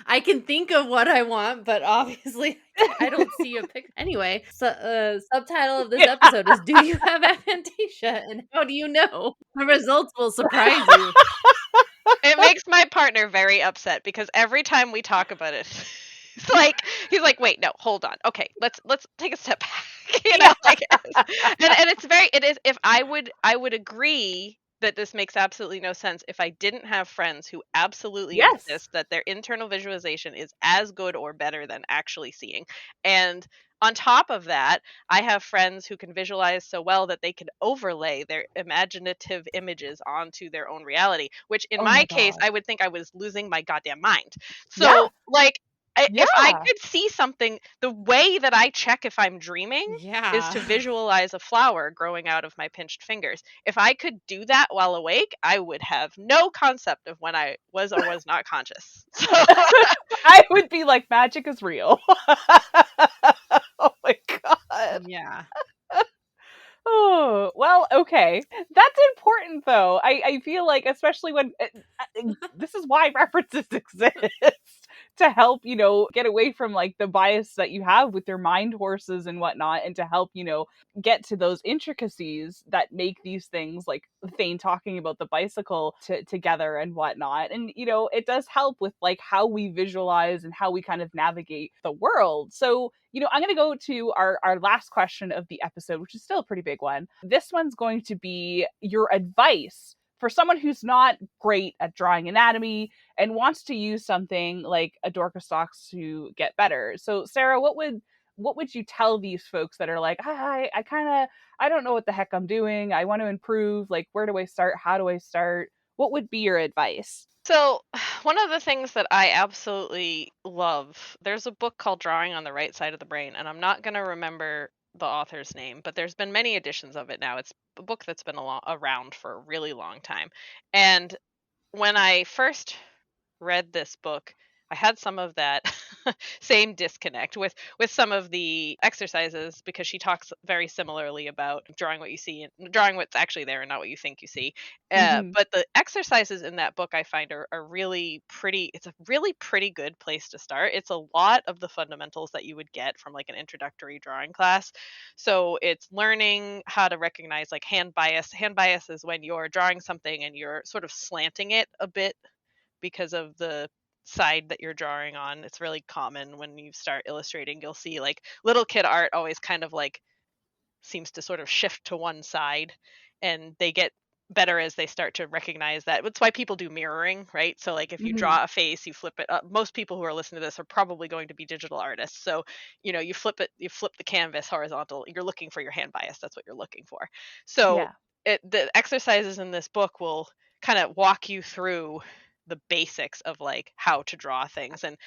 I can think of what I want, but obviously I don't see a picture. Anyway, so subtitle of this episode is "Do you have aphantasia, and how do you know?" The results will surprise you. It makes my partner very upset because every time we talk about it, he's like, wait, no, hold on. Okay, let's take a step back. And it is if I would agree that this makes absolutely no sense if I didn't have friends who absolutely Yes. insist that their internal visualization is as good or better than actually seeing. And on top of that, I have friends who can visualize so well that they can overlay their imaginative images onto their own reality, which in Oh my my case, god. I would think I was losing my goddamn mind. Yeah. So, like, if I Yeah. could see something, the way that I check if I'm dreaming is Yeah. to visualize a flower growing out of my pinched fingers. If I could do that while awake, I would have no concept of when I was or was not conscious. So, I would be like, magic is real. Oh my god. Yeah. Oh, well, okay. That's important though. I feel like, especially when this is why references exist to help, get away from like the bias that you have with your mind horses and whatnot, and to help, get to those intricacies that make these things like Thane talking about the bicycle together and whatnot. And, it does help with like how we visualize and how we kind of navigate the world. So, I'm going to go to our last question of the episode, which is still a pretty big one. This one's going to be your advice for someone who's not great at drawing anatomy and wants to use something like AdorkaStock to get better. So, Sarah, what would you tell these folks that are like, I don't know what the heck I'm doing. I want to improve. Like, where do I start? How do I start? What would be your advice? so one of the things that I absolutely love, there's a book called Drawing on the Right Side of the Brain, and I'm not going to remember the author's name, but there's been many editions of it now. It's a book that's been around for a really long time. And when I first read this book, I had some of that same disconnect with some of the exercises, because she talks very similarly about drawing what you see and drawing what's actually there and not what you think you see. Hmm. But the exercises in that book I find are really pretty. It's a really pretty good place to start. It's a lot of the fundamentals that you would get from like an introductory drawing class. So it's learning how to recognize like hand bias. Hand bias is when you're drawing something and you're sort of slanting it a bit because of the side that you're drawing on. It's really common when you start illustrating. You'll see like little kid art always kind of like seems to sort of shift to one side, and they get better as they start to recognize that. That's why people do mirroring, right? So like if you Hmm. draw a face, you flip it up. Most people who are listening to this are probably going to be digital artists. So, you flip it, you flip the canvas horizontal, you're looking for your hand bias. That's what you're looking for. So Yeah. the exercises in this book will kind of walk you through the basics of like how to draw things. And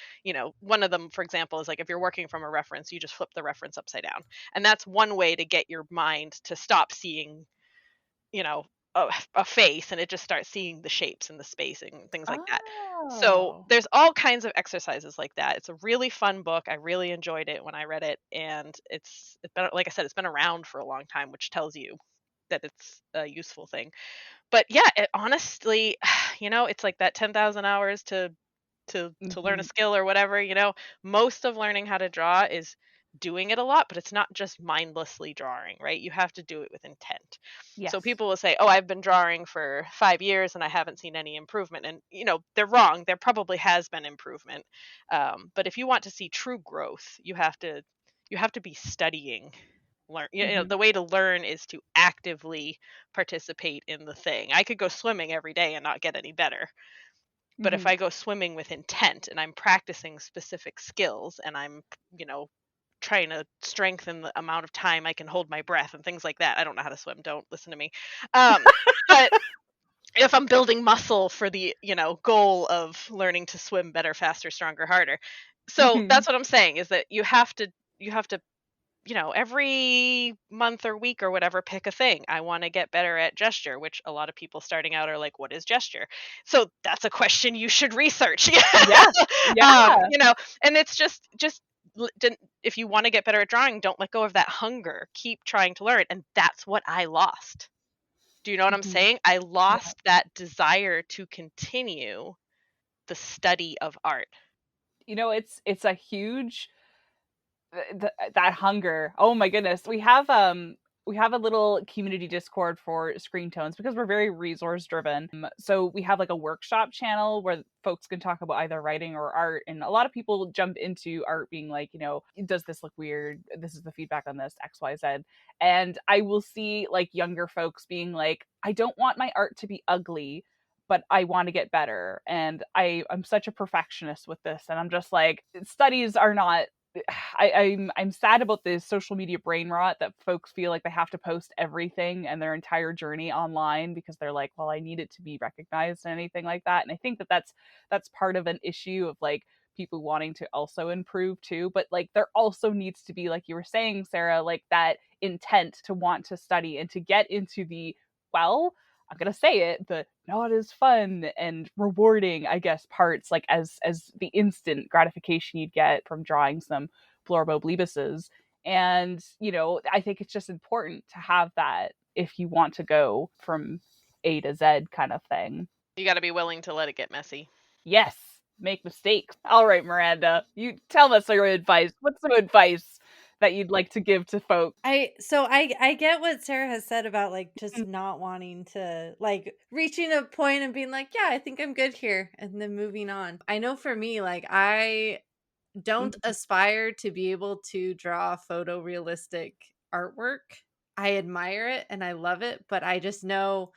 one of them, for example, is like if you're working from a reference, you just flip the reference upside down. And that's one way to get your mind to stop seeing, you know a face, and it just starts seeing the shapes and the spacing and things like that. So Oh. there's all kinds of exercises like that. It's a really fun book. I really enjoyed it when I read it, and it's been, like I said, it's been around for a long time, which tells you that it's a useful thing. But yeah, it honestly, it's like that 10,000 hours to learn a Hmm. skill or whatever. Most of learning how to draw is doing it a lot, but it's not just mindlessly drawing, right? You have to do it with intent. So Yes. people will say, "Oh, I've been drawing for 5 years and I haven't seen any improvement." And they're wrong. There probably has been improvement. But if you want to see true growth, you have to be studying. Hmm. The way to learn is to actively participate in the thing. I could go swimming every day and not get any better, but if Hmm. I go swimming with intent and I'm practicing specific skills and I'm, you know, trying to strengthen the amount of time I can hold my breath and things like that. I don't know how to swim. Don't listen to me. But if I'm building muscle for the, goal of learning to swim better, faster, stronger, harder. So that's what I'm saying, is that you have to, every month or week or whatever, pick a thing. I want to get better at gesture, which a lot of people starting out are like, what is gesture? So that's a question you should research. Yeah. And it's just if you want to get better at drawing, don't let go of that hunger. Keep trying to learn. And that's what I lost. Do you know what I'm saying? I lost that desire to continue the study of art. It's a huge that hunger. Oh my goodness. We have a little community Discord for Screen Tones because we're very resource driven. So we have like a workshop channel where folks can talk about either writing or art, and a lot of people jump into art being like, does this look weird? This is the feedback on this XYZ. And I will see like younger folks being like, I don't want my art to be ugly, but I want to get better. And I'm such a perfectionist with this. And I'm just like, studies are not I'm sad about this social media brain rot that folks feel like they have to post everything and their entire journey online because they're like, well, I need it to be recognized and anything like that. And I think that that's part of an issue of like people wanting to also improve too. But like there also needs to be, like you were saying, Sarah, like that intent to want to study and to get into the, well, I'm gonna say it, the not as fun and rewarding, I guess, parts, like as the instant gratification you'd get from drawing some Blorbo Bleebuses. And, I think it's just important to have that if you want to go from A to Z kind of thing. You got to be willing to let it get messy. Yes, make mistakes. All right, Miranda, you tell us your advice. What's some advice that you'd like to give to folks? I get what Sarah has said about like just not wanting to, like, reaching a point and being like, yeah, I think I'm good here, and then moving on. I know for me, like, I don't aspire to be able to draw photorealistic artwork. I admire it and I love it, but I just know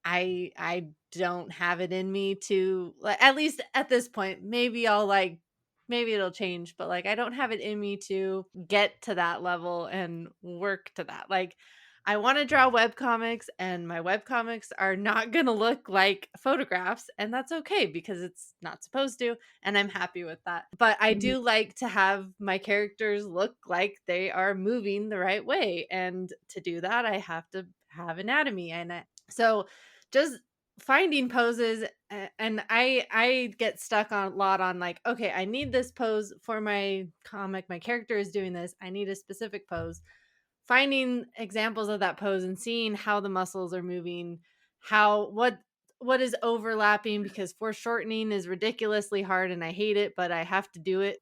I don't have it in me to, like, at least at this point. Maybe it'll change, but like I don't have it in me to get to that level and work to that. Like, I want to draw webcomics, and my webcomics are not going to look like photographs, and that's okay because it's not supposed to, and I'm happy with that. But I do like to have my characters look like they are moving the right way, and to do that I have to have anatomy. And so just finding poses, and I get stuck on a lot on like, okay, I need this pose for my comic, my character is doing this, I need a specific pose. Finding examples of that pose and seeing how the muscles are moving, what is overlapping, because foreshortening is ridiculously hard and I hate it, but I have to do it.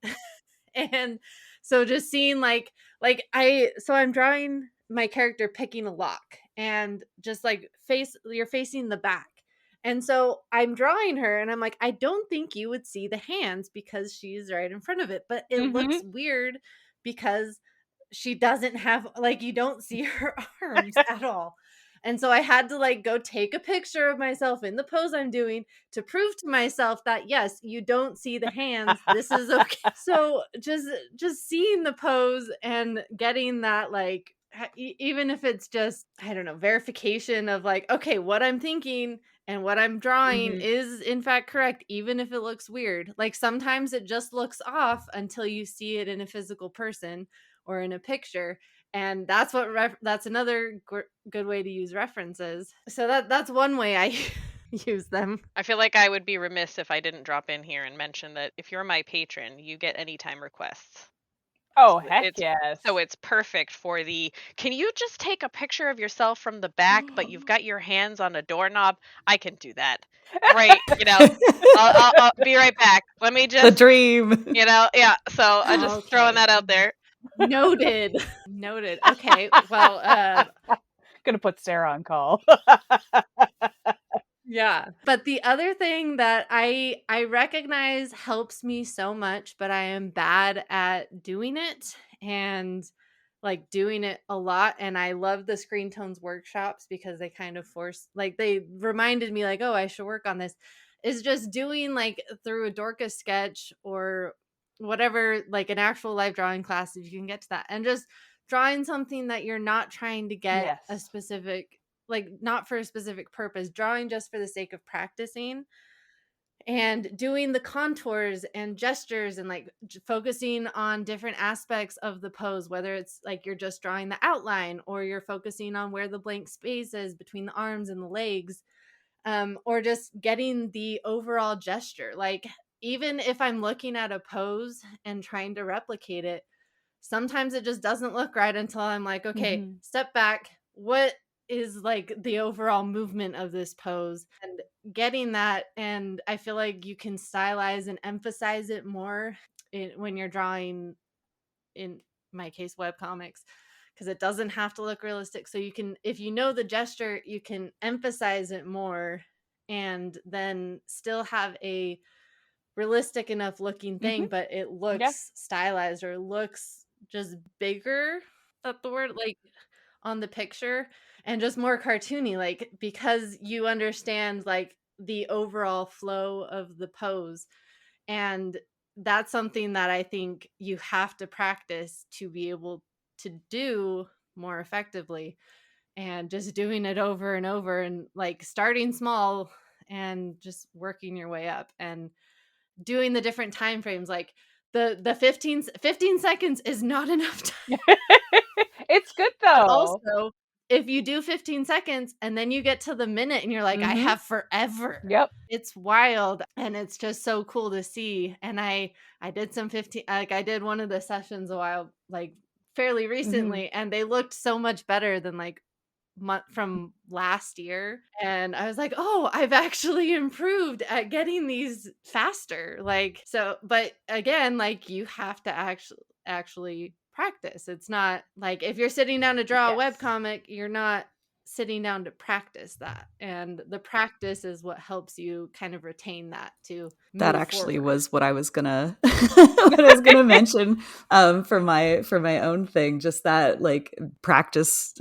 And so just seeing so I'm drawing my character picking a lock, and just like you're facing the back. And so I'm drawing her and I'm like, I don't think you would see the hands because she's right in front of it, but it looks weird because she doesn't have, like, you don't see her arms at all. And so I had to like go take a picture of myself in the pose I'm doing to prove to myself that yes, you don't see the hands. This is okay. So just seeing the pose and getting that, like, even if it's just, I don't know, verification of like, okay, what I'm thinking and what I'm drawing is in fact correct, even if it looks weird. Like sometimes it just looks off until you see it in a physical person or in a picture. And that's that's another good way to use references. So that's one way I use them. I feel like I would be remiss if I didn't drop in here and mention that if you're my patron, you get anytime requests. Oh, heck yes. So it's perfect for can you just take a picture of yourself from the back, but you've got your hands on a doorknob? I can do that. Right. I'll be right back. Let me just. The dream. Yeah. So I'm just throwing that out there. Noted. Okay. Well, gonna put Sarah on call. Yeah. But the other thing that I recognize helps me so much, but I am bad at doing it, and like doing it a lot. And I love the Screen Tones workshops because they kind of they reminded me like, oh, I should work on this, is just doing like through a Dorka sketch or whatever, like an actual life drawing class, if you can get to that, and just drawing something that you're not trying to get a Yes. specific, like not for a specific purpose, drawing just for the sake of practicing and doing the contours and gestures and like focusing on different aspects of the pose, whether it's like you're just drawing the outline or you're focusing on where the blank space is between the arms and the legs, or just getting the overall gesture. Like, even if I'm looking at a pose and trying to replicate it, sometimes it just doesn't look right until I'm like, okay, step back. What is like the overall movement of this pose? And getting that. And I feel like you can stylize and emphasize it more when you're drawing, in my case, webcomics, because it doesn't have to look realistic. So you can, if you know the gesture, you can emphasize it more and then still have a realistic enough looking thing, but it looks stylized or looks just bigger. That's the word, like on the picture, and just more cartoony, like because you understand like the overall flow of the pose. And that's something that I think you have to practice to be able to do more effectively, and just doing it over and over, and like starting small and just working your way up and doing the different time frames. Like the 15 seconds is not enough time. It's good But though. also, if you do 15 seconds and then you get to the minute and you're like, I have forever. Yep. It's wild, and it's just so cool to see. And I did some 15, like I did one of the sessions a while, like fairly recently, and they looked so much better than like from last year. And I was like, oh, I've actually improved at getting these faster. Like, so, but again, like you have to actually practice. It's not like if you're sitting down to draw a webcomic, you're not sitting down to practice that. And the practice is what helps you kind of retain that to That move actually forward. was what I was gonna what I was gonna mention for my own thing. Just that like practice.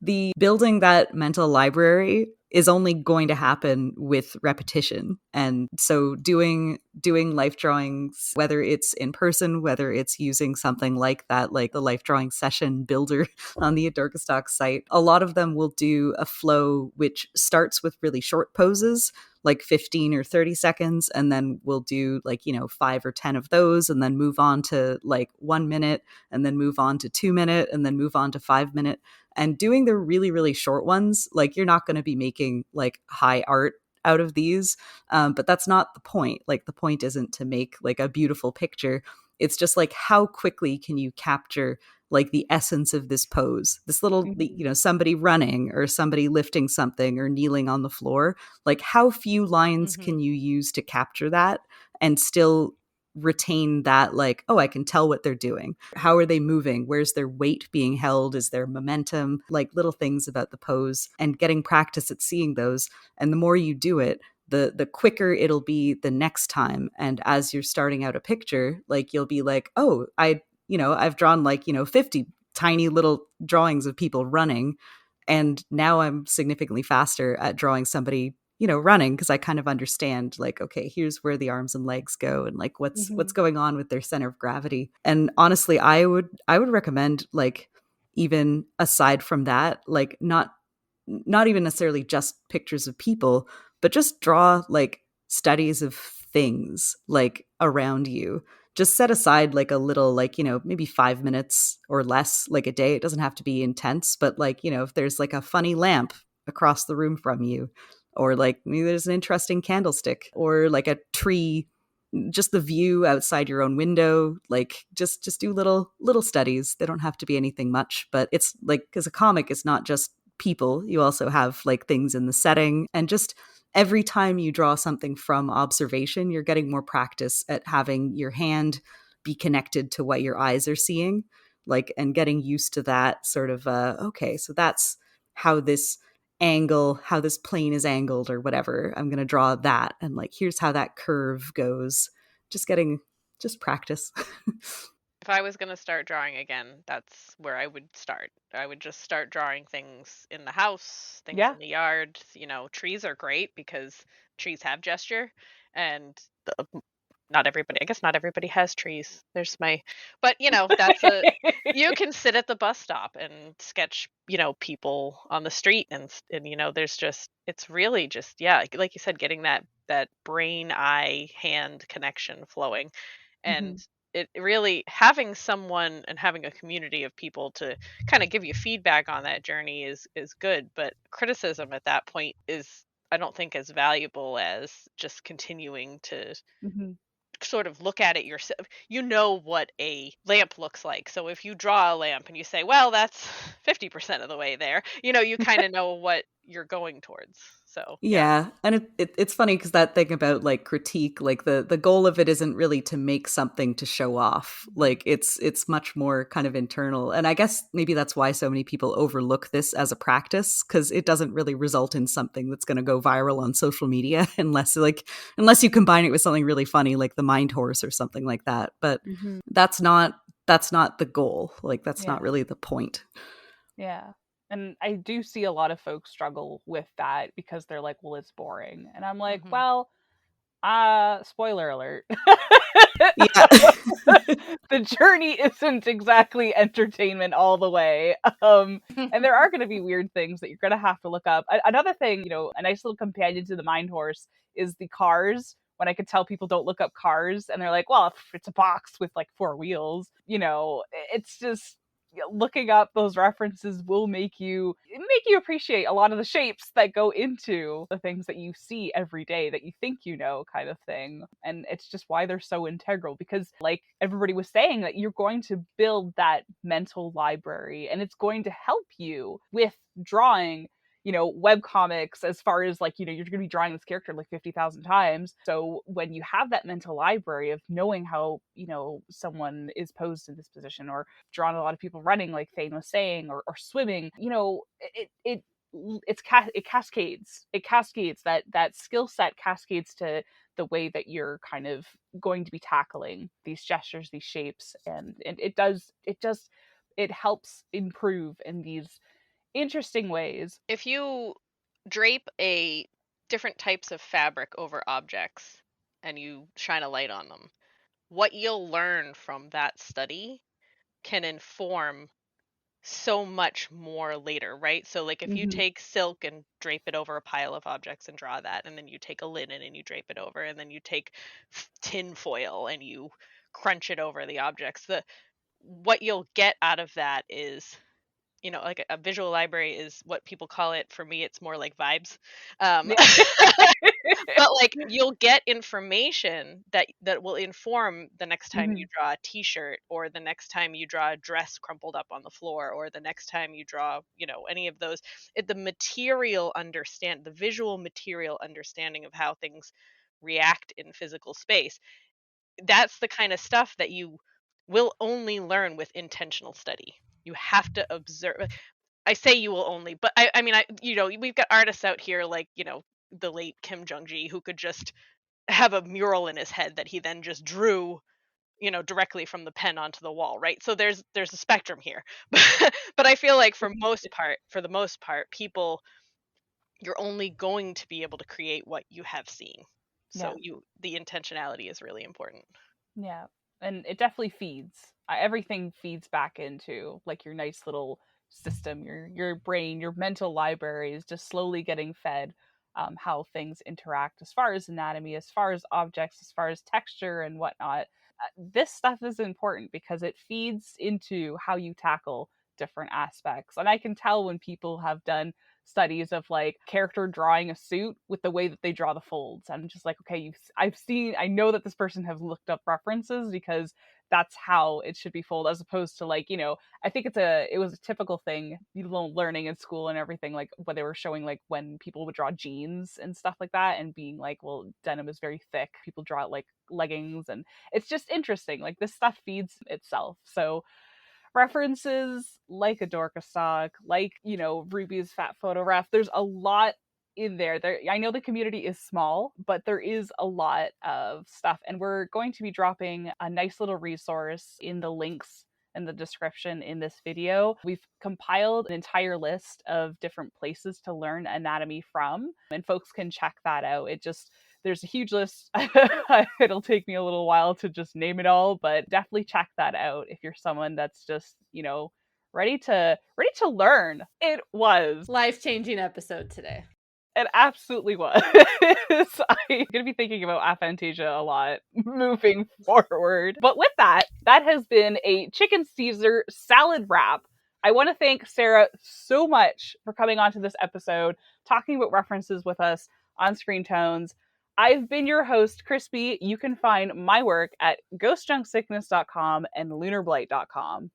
The building that mental library is only going to happen with repetition. And so doing life drawings, whether it's in person, whether it's using something like that, like the life drawing session builder on the AdorkaStock site, a lot of them will do a flow which starts with really short poses, like 15 or 30 seconds, and then we'll do like 5 or 10 of those, and then move on to like 1 minute, and then move on to 2 minute, and then move on to 5 minute. And doing the really, really short ones, like you're not going to be making like high art out of these, but that's not the point. Like the point isn't to make like a beautiful picture. It's just like how quickly can you capture like the essence of this pose, this little somebody running or somebody lifting something or kneeling on the floor. Like how few lines can you use to capture that and still retain that, like, oh, I can tell what they're doing. How are they moving? Where's their weight being held? Is there momentum? Like little things about the pose, and getting practice at seeing those. And the more you do it, the quicker it'll be the next time. And as you're starting out a picture, like you'll be like, oh, I've drawn like 50 tiny little drawings of people running, and now I'm significantly faster at drawing somebody running, because I kind of understand like, okay, here's where the arms and legs go, and like what's going on with their center of gravity. And honestly, I would recommend, like, even aside from that, like not even necessarily just pictures of people, but just draw like studies of things like around you. Just set aside like a little, like, maybe 5 minutes or less, like a day. It doesn't have to be intense, but like, if there's like a funny lamp across the room from you, or like maybe there's an interesting candlestick, or like a tree, just the view outside your own window, like just do little studies. They don't have to be anything much, but it's like, because a comic is not just people, you also have like things in the setting. And just every time you draw something from observation, you're getting more practice at having your hand be connected to what your eyes are seeing, like, and getting used to that sort of okay, so that's how this how this plane is angled, or whatever. I'm going to draw that, and like here's how that curve goes. Just practice. If I was going to start drawing again, that's where I would start. I would just start drawing things in the house, things in the yard. Trees are great because trees have gesture, and not everybody, I guess not everybody has trees. There's my, but that's you can sit at the bus stop and sketch, people on the street and there's just, it's really just, yeah, like you said, getting that brain, eye, hand connection flowing. And it really, having someone and having a community of people to kind of give you feedback on that journey is good, but criticism at that point is, I don't think, as valuable as just continuing to Mhm. sort of look at it yourself. You know what a lamp looks like. So if you draw a lamp and you say, well, that's 50% of the way there, you kind of know what you're going towards. So yeah. Yeah, and it's funny because that thing about like critique, like the goal of it isn't really to make something to show off. Like it's much more kind of internal, and I guess maybe that's why so many people overlook this as a practice, because it doesn't really result in something that's going to go viral on social media unless you combine it with something really funny like the mind horse or something like that. But that's not the goal. Like that's not Yeah. really the point. Yeah. And I do see a lot of folks struggle with that because they're like, well, it's boring. And I'm like, Mhm. well, spoiler alert. Yeah. The journey isn't exactly entertainment all the way. And there are going to be weird things that you're going to have to look up. Another thing, a nice little companion to the mind horse is the cars. When I could tell people don't look up cars, and they're like, well, if it's a box with like four wheels, it's just looking up those references will make you appreciate a lot of the shapes that go into the things that you see every day that you think kind of thing. And it's just why they're so integral, because like everybody was saying, that you're going to build that mental library, and it's going to help you with drawing web comics, as far as like, you're going to be drawing this character like 50,000 times. So when you have that mental library of knowing how, someone is posed in this position, or drawn a lot of people running, like Thane was saying, or swimming, it cascades. It cascades, that skill set cascades to the way that you're kind of going to be tackling these gestures, these shapes, and it helps improve in these interesting ways. If you drape a different types of fabric over objects and you shine a light on them, what you'll learn from that study can inform so much more later, right? So like if you take silk and drape it over a pile of objects and draw that, and then you take a linen and you drape it over, and then you take tin foil and you crunch it over the objects, what you'll get out of that is, like a visual library is what people call it. For me, it's more like vibes. Yeah. But like you'll get information that will inform the next time you draw a t-shirt, or the next time you draw a dress crumpled up on the floor, or the next time you draw, any of those. The visual material understanding of how things react in physical space. That's the kind of stuff that you will only learn with intentional study. You have to observe. I say you will only, but I mean, we've got artists out here like, the late Kim Jung-gi, who could just have a mural in his head that he then just drew, directly from the pen onto the wall, right? So there's a spectrum here. But I feel like for the most part, people, you're only going to be able to create what you have seen. Yeah. So the intentionality is really important. Yeah. And it definitely feeds. Everything feeds back into like your nice little system, your brain, your mental library is just slowly getting fed how things interact, as far as anatomy, as far as objects, as far as texture and whatnot. This stuff is important because it feeds into how you tackle different aspects. And I can tell when people have done studies of like character drawing a suit with the way that they draw the folds. I'm just like, okay, I know that this person has looked up references, because that's how it should be folded, as opposed to like, I think it was a typical thing learning in school and everything, like when they were showing like when people would draw jeans and stuff like that, and being like, well, denim is very thick, people draw it like leggings, and it's just interesting, like this stuff feeds itself. So references like AdorkaStock, like, Ruby's Fat Photo Ref. There's a lot in there. I know the community is small, but there is a lot of stuff. And we're going to be dropping a nice little resource in the links in the description in this video. We've compiled an entire list of different places to learn anatomy from, and folks can check that out. It just There's a huge list. It'll take me a little while to just name it all, but definitely check that out if you're someone that's just, ready to learn. It was Life-changing episode today. It absolutely was. I'm going to be thinking about aphantasia a lot moving forward. But with that has been a chicken Caesar salad wrap. I want to thank Sarah so much for coming onto this episode, talking about references with us on Screen Tones. I've been your host, Crispy. You can find my work at ghostjunksickness.com and lunarblight.com.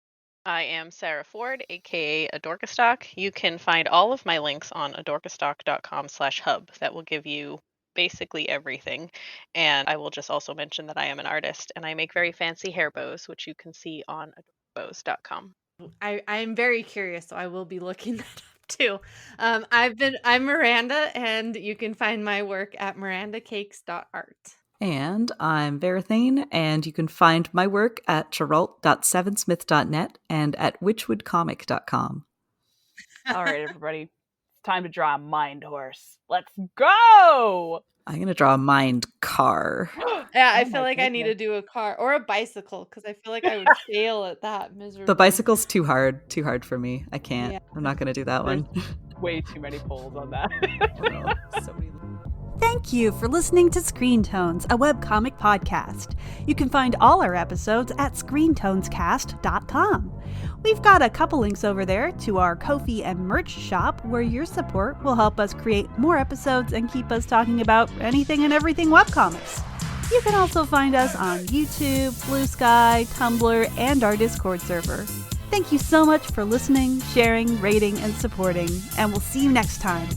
I am Sarah Ford, aka AdorkaStock. You can find all of my links on AdorkaStock.com/hub. That will give you basically everything. And I will just also mention that I am an artist and I make very fancy hair bows, which you can see on AdorkaBows.com. I'm very curious, so I will be looking that up too. I'm Miranda, and you can find my work at mirandacakes.art. And I'm Verathane, and you can find my work at geralt.sevensmith.net and at witchwoodcomic.com. All right, everybody. It's time to draw a mind horse. Let's go! I'm going to draw a mind car. Yeah, I feel like I need to do a car or a bicycle because I feel like I would fail at that miserably. The bicycle's too hard for me. I can't. Yeah. I'm not going to do that one. Way too many polls on that. So many. Thank you for listening to Screen Tones, a webcomic podcast. You can find all our episodes at screentonescast.com. We've got a couple links over there to our Ko-fi and merch shop where your support will help us create more episodes and keep us talking about anything and everything webcomics. You can also find us on YouTube, Blue Sky, Tumblr, and our Discord server. Thank you so much for listening, sharing, rating, and supporting, and we'll see you next time.